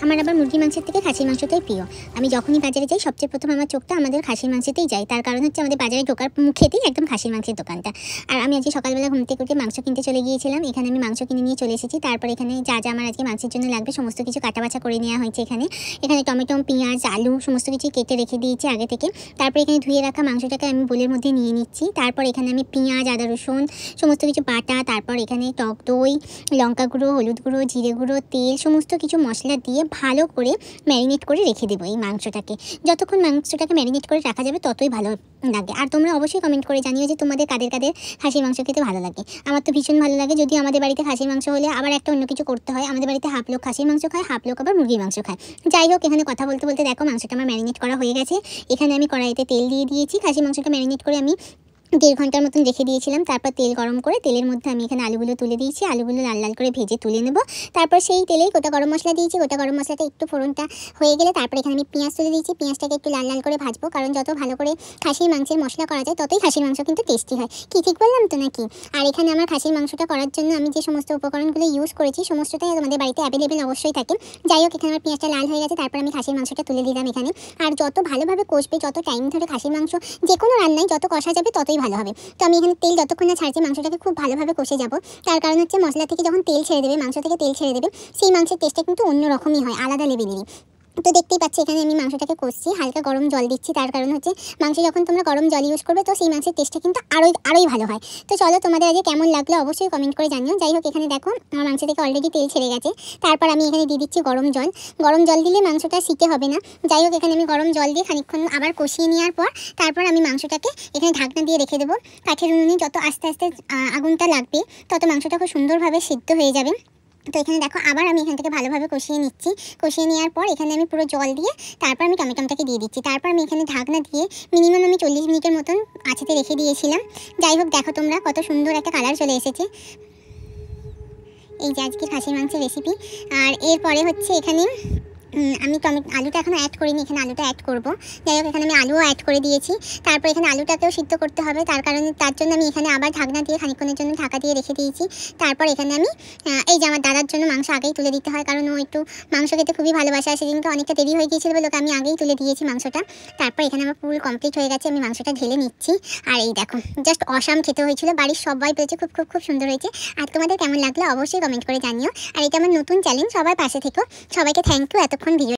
আমার আবার মুরগি মাংসের থেকে খাসির মাংসটাই প্রিয়। আমি যখনই বাজারে যাই সবচেয়ে প্রথম আমার চোখটা আমাদের খাসির মাংসেতেই যায়। তার কারণ হচ্ছে আমাদের বাজারে ঢোকার মুখেতেই একদম খাসির মাংসের দোকানটা। আর আমি আজকে সকালবেলা ঘুম থেকে উঠে মাংস কিনতে চলে গিয়েছিলাম। এখানে আমি মাংস কিনে নিয়ে চলে এসেছি। তারপর এখানে যা যা আমার আজকে মাংসের জন্য লাগবে সমস্ত কিছু কাটাবাছা করে নেওয়া হয়েছে। এখানে টমেটো, পেঁয়াজ, আলু সমস্ত কিছু কেটে রেখে দিয়েছি আগে থেকে। তারপর এখানে ধুয়ে রাখা মাংসটাকে আমি বোলের মধ্যে নিয়ে নিচ্ছি। তারপর এখানে আমি পেঁয়াজ, আদা, রসুন সমস্ত কিছু বাটা, তারপর এখানে টক দই, লঙ্কা গুঁড়ো, হলুদ গুঁড়ো, জিরে গুঁড়ো, তেল সমস্ত কিছু মশলা দিয়ে ভালো করে ম্যারিনেট করে রেখে দেবো এই মাংসটাকে। যতক্ষণ মাংসটাকে ম্যারিনেট করে রাখা যাবে ততই ভালো লাগে। আর তোমরা অবশ্যই কমেন্ট করে জানিও যে তোমাদের কাদের কাদের খাসির মাংস খেতে ভালো লাগে। আমার তো ভীষণ ভালো লাগে। যদি আমাদের বাড়িতে খাসির মাংস হলে আবার একটা অন্য কিছু করতে হয়। আমাদের বাড়িতে হাফ লোক খাসির মাংস খায়, হাফ লোক আবার মুরগির মাংস খায়। যাই হোক, এখানে কথা বলতে বলতে দেখো মাংসটা আমার ম্যারিনেট করা হয়ে গেছে। এখানে আমি কড়াইতে তেল দিয়ে দিয়েছি। খাসির মাংসটা ম্যারিনেট করে আমি 1.5 ঘন্টার মতন রেখে দিয়েছিলাম। তারপর তেল গরম করে তেলের মধ্যে আমি এখানে আলুগুলো তুলে দিয়েছি। আলুগুলো লাল লাল করে ভেজে তুলে নেব। তারপর সেই তেলেই গোটা গরম মশলা দিয়েছি। গোটা গরম মশলাটা একটু ফোড়নটা হয়ে গেলে তারপর এখানে আমি পেঁয়াজ তুলে দিয়েছি। পেঁয়াজটাকে একটু লাল লাল করে ভাজবো, কারণ যত ভালো করে খাসির মাংসের মশলা করা যায় ততই খাসির মাংস কিন্তু টেস্টি হয়। কি ঠিক বললাম তো নাকি? আর এখানে আমার খাসির মাংসটা করার জন্য আমি যে সমস্ত উপকরণগুলো ইউজ করেছি সমস্তটাই তোমাদের বাড়িতে অ্যাভেলেবেল অবশ্যই থাকে। যাই হোক, এখানে আমার পেঁয়াজটা লাল হয়ে গেছে। তারপর আমি খাসির মাংসটা তুলে দিলাম এখানে। আর যত ভালোভাবে কষবে, যত টাইম ধরে খাসির মাংস যে কোনো রান্নায় যত কষা যাবে ততই ভালো হবে। তো আমি এখানে তেল যতক্ষণ না ছাড়ছে মাংসটাকে খুব ভালোভাবে কষে যাব। তার কারণ হচ্ছে মশলা থেকে যখন তেল ছেড়ে দেবে, মাংস থেকে তেল ছেড়ে দেবে, সেই মাংসের টেস্টটা কিন্তু অন্যরকমই হয়, আলাদা লেভেলেরই। তো দেখতেই পাচ্ছি এখানে আমি মাংসটাকে কষছি, হালকা গরম জল দিচ্ছি। তার কারণ হচ্ছে মাংস যখন তোমরা গরম জল ইউজ করবে তো সেই মাংসের টেস্টটা কিন্তু আরোই ভালো হয়। তো চলো, তোমাদের আজকে কেমন লাগলো অবশ্যই কমেন্ট করে জানিও। যাই হোক, এখানে দেখো আমার মাংস থেকে অলরেডি তেল ছেড়ে গেছে। তারপর আমি এখানে দিয়ে দিচ্ছি গরম জল। গরম জল দিলে মাংসটা শিখে হবে না। যাই হোক, এখানে আমি গরম জল দিয়ে খানিকক্ষণ আবার কষিয়ে নেওয়ার পর তারপর আমি মাংসটাকে এখানে ঢাকনা দিয়ে রেখে দেবো। কাঠের উনুনে যত আস্তে আস্তে আগুনটা লাগবে তত মাংসটা খুব সুন্দরভাবে সিদ্ধ হয়ে যাবে। তো এখানে দেখো আবার আমি এখান থেকে ভালোভাবে কষিয়ে নিচ্ছি। কষিয়ে নেওয়ার পর এখানে আমি পুরো জল দিয়ে তারপর আমি টমেটোটাকে দিয়ে দিচ্ছি। তারপর আমি এখানে ঢাকনা দিয়ে মিনিমাম আমি 40 মিনিটের মতন আঁচেতে রেখে দিয়েছিলাম। যাই হোক, দেখো তোমরা কত সুন্দর একটা কালার চলে এসেছে। এই যে আজকের খাসির মাংসের রেসিপি। আর এরপরে হচ্ছে এখানে আমি আলুটা এখনো অ্যাড করিনি, এখানে আলুটা অ্যাড করব। যাই হোক, এখানে আমি আলুও অ্যাড করে দিয়েছি। তারপর এখানে আলুটাকেও সিদ্ধ করতে হবে, তার জন্য আমি এখানে আবার ঢাকনা দিয়ে খানিকক্ষণের জন্য ঢাকা দিয়ে রেখে দিয়েছি। তারপর এখানে আমি এই যে আমার দাদার জন্য মাংস আগেই তুলে দিতে হয়, কারণ ও একটু মাংস খেতে খুবই ভালোবাসে। সেদিনকে অনেকটা দেরি হয়ে গিয়েছিল বলে আমি আগেই তুলে দিয়েছি মাংসটা। তারপর এখানে আমার ফুল কমপ্লিট হয়ে গেছে, আমি মাংসটা ঢেলে নিচ্ছি। আর এই দেখো, জাস্ট অসাম খেতে হয়েছিল, বাড়ির সবাই বলেছে খুব খুব খুব সুন্দর হয়েছে। আর তোমাদের কেমন লাগলো অবশ্যই কমেন্ট করে জানিও। আর এটা আমার নতুন চ্যালেঞ্জ, সবার পাশে থেকো। সবাইকে থ্যাংক ইউ এতক্ষণ ভিডিও